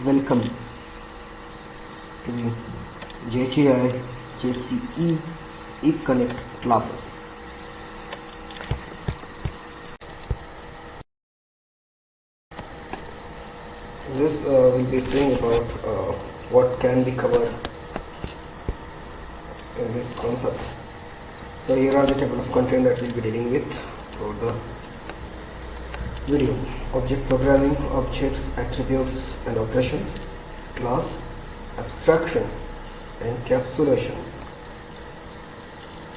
Welcome to JHI JCE eConnect classes. This will be saying about what can be covered in this concept. So here are the table of content that we'll be dealing with throughout the video. Object programming, objects, attributes and operations, class, abstraction, encapsulation,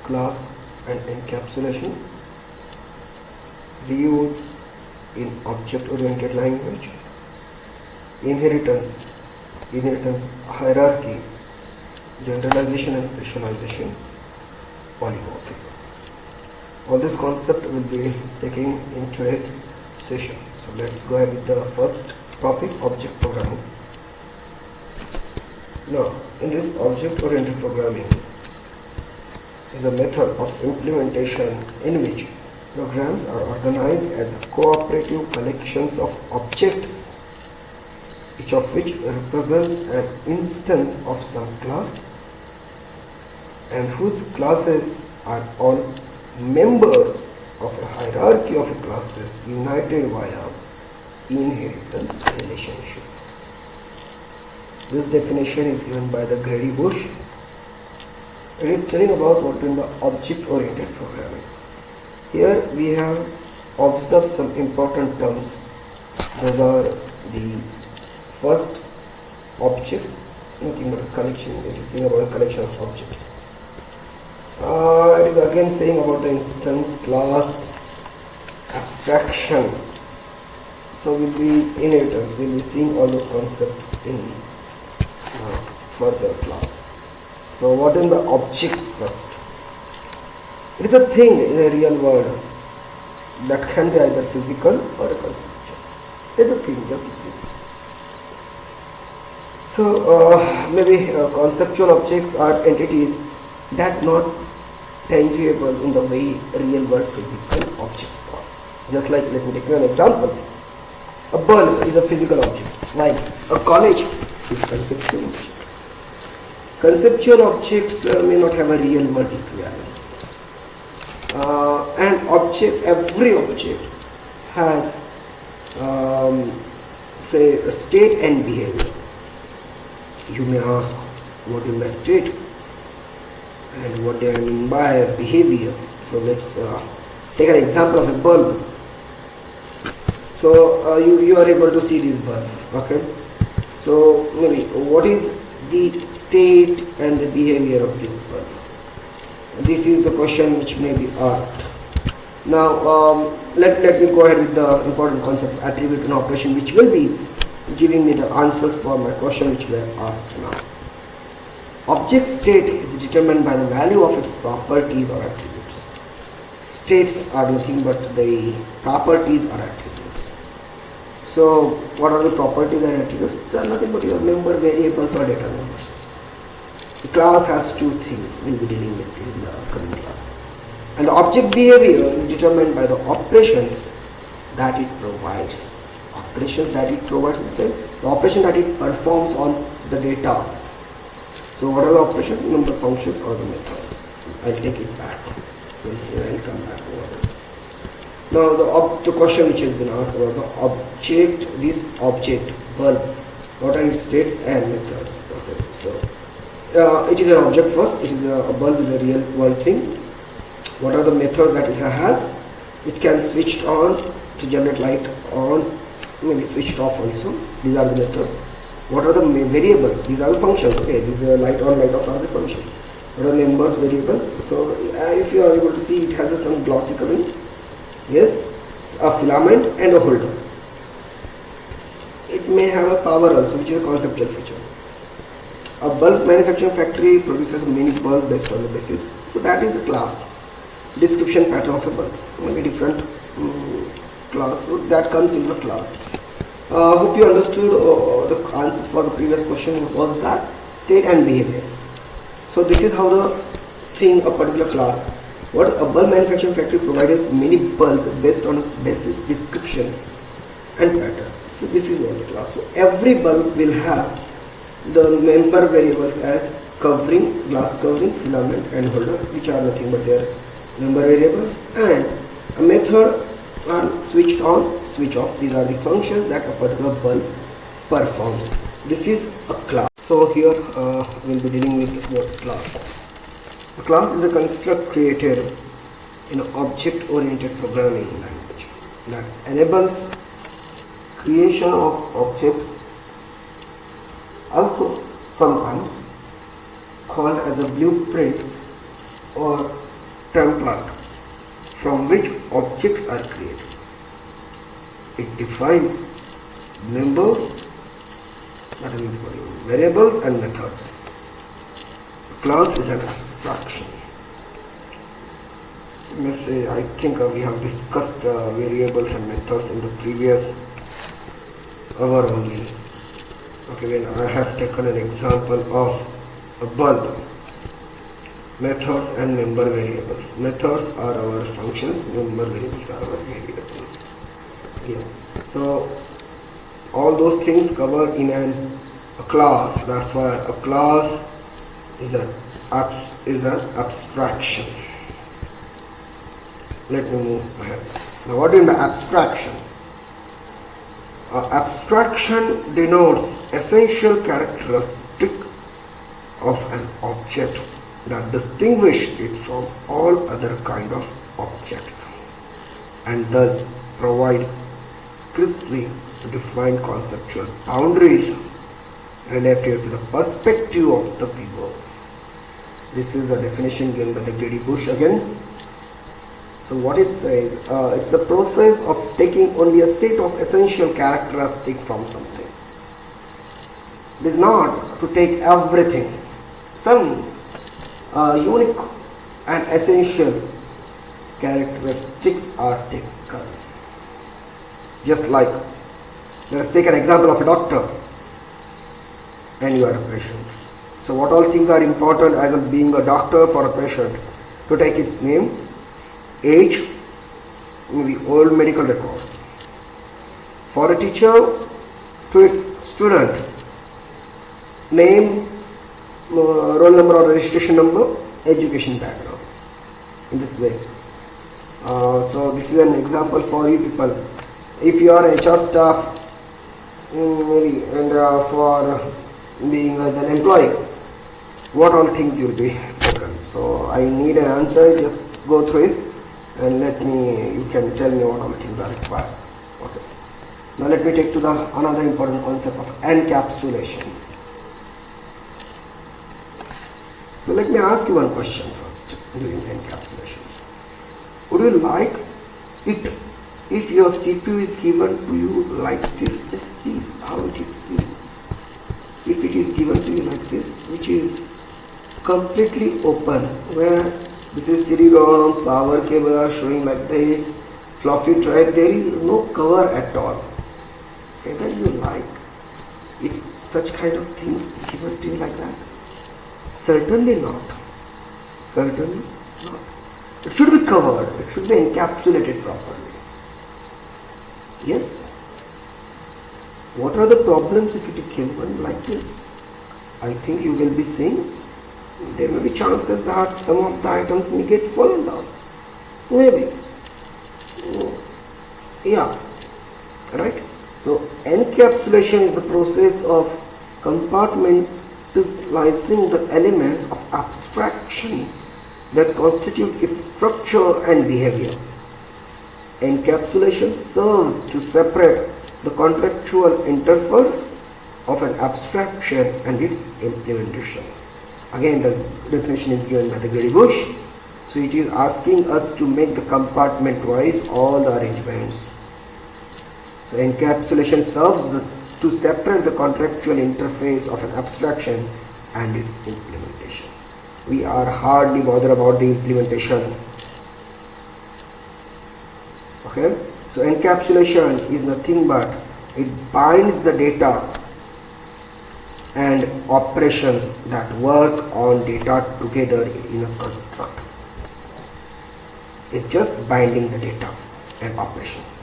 class and encapsulation, reuse in object-oriented language, inheritance, hierarchy, generalization and specialization, polymorphism. All this concept will be taken in today's session. So let's go ahead with the first topic, object programming. Now, in this object-oriented programming is a method of implementation in which programs are organized as cooperative collections of objects, each of which represents an instance of some class and whose classes are all members of a hierarchy of classes united via inheritance relationship. This definition is given by the Grady-Bush. It is telling about what in the object-oriented programming. Here we have observed some important terms. Those are the first objects, nothing but a collection. It is saying about a collection of objects. It is again saying about the instance, class, abstraction. So we'll be inheritance. We'll be seeing all those concepts in further class. So what is the objects first? It is a thing in a real world that can be either physical or a conceptual. It is a thing, just a thing. So maybe conceptual objects are entities that not tangible in the way real world physical objects are. Just like, let me take you an example. A bulb is a physical object, while a college is conceptual object. Conceptual objects may not have a real world equivalence. And every object has say a state and behavior. You may ask, what is the state and what do I mean by behavior? So let's take an example of a bulb. So you are able to see this bulb, okay? So maybe what is the state and the behavior of this bulb? This is the question which may be asked. Now let me go ahead with the important concept of attribute and operation, which will be giving me the answers for my question which were asked now. Object state is determined by the value of its properties or attributes. States are nothing but the properties or attributes. So what are the properties and attributes? They are nothing but your member variables or data members. The class has two things we'll be dealing with in the coming class. And the object behavior is determined by the operations that it provides. Operations that it provides itself, the operation that it performs on the data. So what are the operations? Number functions or the methods. I'll take it back. I'll come back over this. Now the question which has been asked about the object, this object, bulb, what are its states and methods? Okay. So it is an object first, it is a bulb is a real world thing. What are the methods that it has? It can switch on to generate light on, maybe switched off also. These are the methods. What are the variables? These are the functions. Okay, these are light on, light off are the functions. What are members, variables? So if you are able to see, it has some glossy coming. Yes, a filament and a holder. It may have a power also, which is a conceptual feature. A bulb manufacturing factory produces many bulbs based on the basis. So that is the class. Description pattern of a bulb. Maybe different class. So that comes in the class. Hope you understood the answer for the previous question was that state and behavior. So this is how the thing, a particular class. What a bulb manufacturing factory provides many bulbs based on basis description and pattern. So this is what the class. So every bulb will have the member variables as covering, glass covering, filament and holder, which are nothing but their member variables, and a method are switched on, switch off. These are the functions that a particular bulb performs. This is a class. So here we'll be dealing with what class. A class is a construct created in an object-oriented programming language that enables creation of objects, also sometimes called as a blueprint or template from which objects are created. It defines members, that means variables and methods. A class is an abstraction. I think we have discussed variables and methods in the previous hour only. Okay, when I have taken an example of a bulb, methods and member variables. Methods are our functions, member variables are our variables. Yeah. So all those things covered in a class. That's why a class is an abstraction. Let me move ahead. Now, what is the abstraction? Abstraction denotes essential characteristic of an object that distinguish it from all other kind of objects and thus provide crisply defined conceptual boundaries relative to the perspective of the viewer. This is the definition given by the Grady Bush again. So what it says, it's the process of taking only a set of essential characteristics from something. It is not to take everything. Some unique and essential characteristics are taken. Just like, let us take an example of a doctor and you are a patient. So what all things are important as being a doctor for a patient? To take its name, age, maybe old medical records. For a teacher, to its student, name, roll number or registration number, education background. In this way. So this is an example for you people. If you are HR staff, maybe, and for being as an employee, what all things you will be taken. So I need an answer, just go through it and you can tell me what all things are required. Okay. Now let me take to another important concept of encapsulation. So let me ask you one question first during encapsulation. Would you like it if your CPU is given to you like this? Let's see how it is. If it is given to you like this, which is completely open, where this is CD-ROM, power cable are showing like this, floppy drive, there is no cover at all. Whether you like if such kind of things given to you like that? Certainly not. Certainly not. It should be covered. It should be encapsulated properly. Yes. What are the problems if it is given like this? I think you will be seeing there may be chances that some of the items may get fallen down. Maybe. Yeah. Right? So encapsulation is the process of compartmentalizing the element of abstraction that constitutes its structure and behavior. Encapsulation serves to separate the contractual interface of an abstraction and its implementation. Again, the definition is given by the Grady Bush. So it is asking us to make the compartment-wise all the arrangements. So encapsulation serves to separate the contractual interface of an abstraction and its implementation. We are hardly bothered about the implementation. Okay? So encapsulation is nothing but it binds the data and operations that work on data together in a construct. It's just binding the data and operations.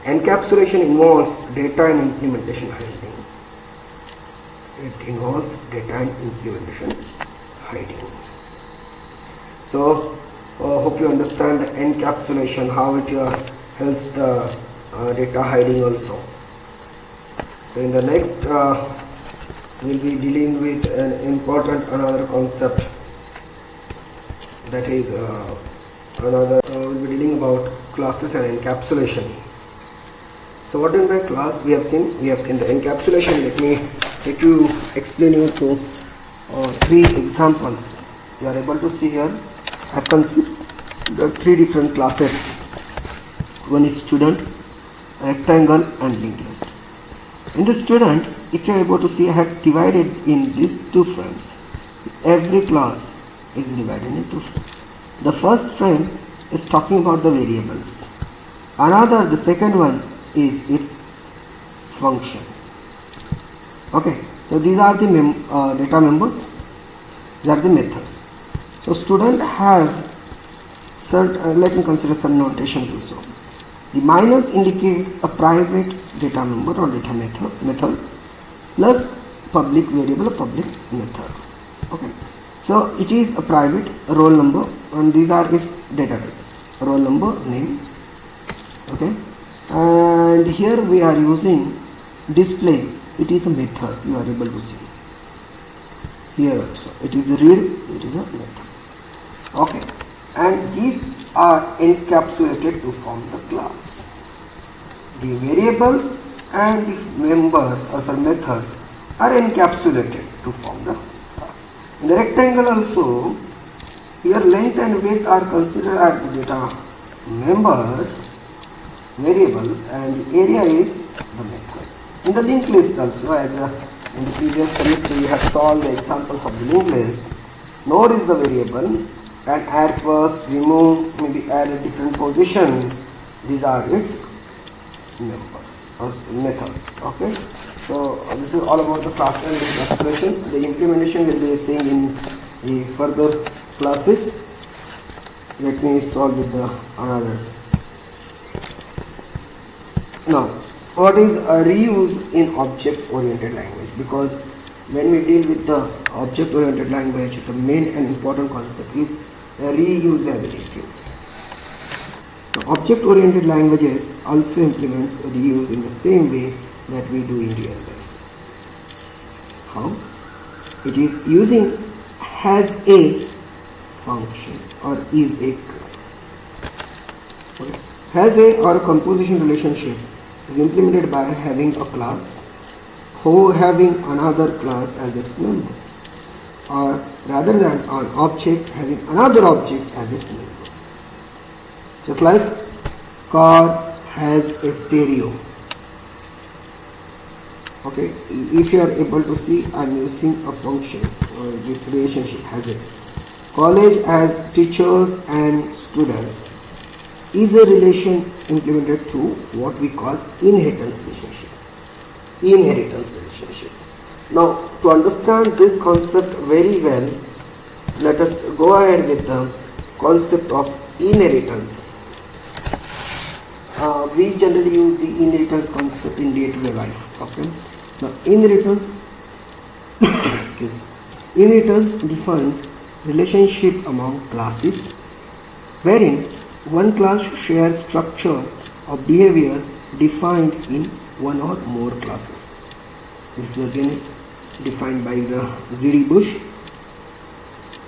Encapsulation involves data and implementation hiding. It involves data and implementation hiding. So, hope you understand encapsulation, how it helps the data hiding also. So in the next, we'll be dealing with an important another concept, that is we'll be dealing about classes and encapsulation. So what is by class? We have seen the encapsulation. Let me explain you through 3 examples. You are able to see here. I have considered the 3 different classes. One is student, rectangle, and linked list. In the student, if you are able to see, I have divided in these 2 frames. Every class is divided into 2 frames. The first frame is talking about the variables. The second one is its function. Okay, so these are the data members. These are the methods. So student has certain, let me consider some notations also. The minus indicates a private data member or data method plus public variable or public method. Okay, so it is a private roll number, and these are its data types: roll number, name. Okay, and here we are using display. It is a method. You are able to see here also. It is a read. It is a method. Okay, and these are encapsulated to form the class. The variables and the members or methods are encapsulated to form the class. In the rectangle also, here length and width are considered as the data members, variables, and the area is the method. In the linked list also, as in the previous semester we have solved the examples of the linked list, node is the variable, and add first, remove, maybe add a different position. These are its members or methods. Okay, so this is all about the class and encapsulation. The implementation will be seen in the further classes. Let me solve with the another. Now, what is a reuse in object-oriented language? Because when we deal with the object-oriented language, the main and important concept is reusability. So object-oriented languages also implements reuse in the same way that we do in real life. How? It is using has a function or is a class. Okay. Has a or a composition relationship is implemented by having a class who having another class as its member, or rather than an object having another object as its member. Just like car has a stereo. Okay, if you are able to see, I am using a function or this relationship has it. College as teachers and students is a relation implemented through what we call inheritance relationship. Now, to understand this concept very well, let us go ahead with the concept of inheritance. We generally use the inheritance concept in day-to-day life. Okay. Now, inheritance defines relationship among classes, wherein one class shares structure or behavior defined in one or more classes. This is again defined by the Greedy Bush.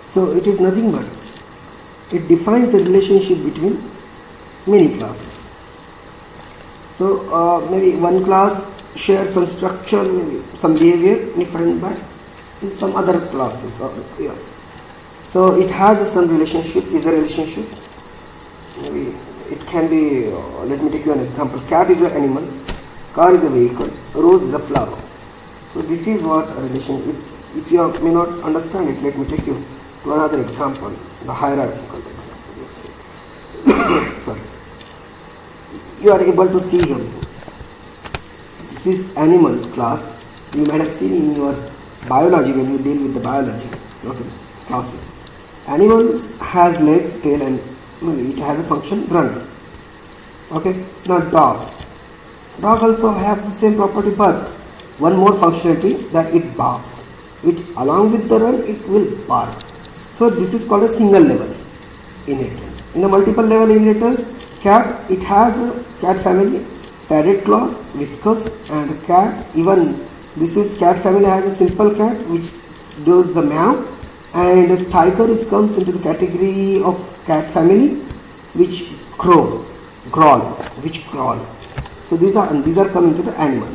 So it is nothing but it defines the relationship between many classes. So maybe one class shares some structure, maybe some behavior different by in some other classes. So it has some relationship. Is a relationship. Maybe it can be. Let me take you an example. Cat is an animal. Car is a vehicle. Rose is a flower. So this is what a relation is. If you may not understand it, let me take you to another example, the hierarchical example. Let's say. Sorry. You are able to see here. This is animal class. You might have seen in your biology when you deal with the biology classes. Animals has legs, tail, and maybe it has a function run. Okay. Now dog. Dog also have the same property, but one more functionality, that it barks. It along with the run, it will bark. So this is called a single level inheritance. In a multiple level inheritance, cat, it has a cat family, parrot clause, whiskers, and cat. Even this is cat family has a simple cat which does the meow, and tiger comes into the category of cat family which growl. So these are coming to the animal.